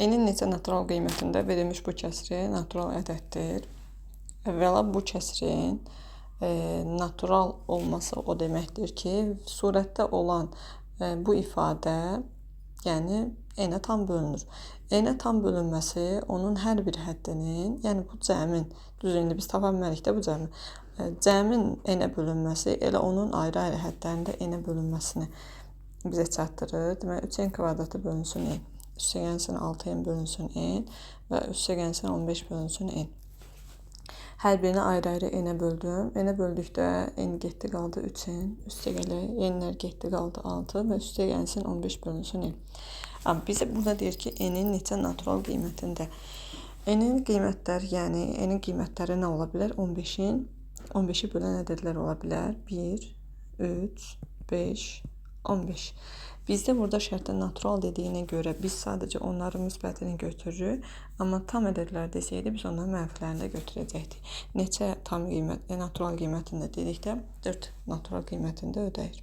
N-in neçə natural qiymətində verilmiş bu kəsri natural ədəddir. Əvvəla bu kəsrin natural olması o deməkdir ki, surətdə olan bu ifadə, yəni n-ə tam bölünür. N-ə tam bölünməsi onun hər bir həddinin, yəni bu cəmin, düz indi biz tapa bilmərik də bu cəmi. Cəmin n-ə bölünməsi elə onun ayrı-ayrı hədlərində n-ə bölünməsini bizə çatdırır. Deməli, 3n kvadratı bölünsün n, üstəgəlsin 6n bölünsün n və üstəgəlsin 15 bölünsün n. Hər birini ayrı-ayrı n-ə böldüm. N-ə böldükdə n getdi qaldı 3n, üstəgələ n-lər getdi qaldı 6 və üstəgəlsin 15 bölünsün n. Bizə burada deyir ki, n-in neçə natural qiymətində. N-in qiymətləri, yəni n-in qiymətləri nə ola bilər? 15-i bölən ədədlər ola bilər. 1, 3, 5, 15. Bizdə burada şərtdə natural dediyinə görə biz sadəcə onların müsbətini götürürük. Amma tam ədədlər desəydi, biz onların mənfilərini də götürəcəkdik. Neçə tam qiymət, natural qiymətində dedikdə 4 natural qiymətində ödəyir.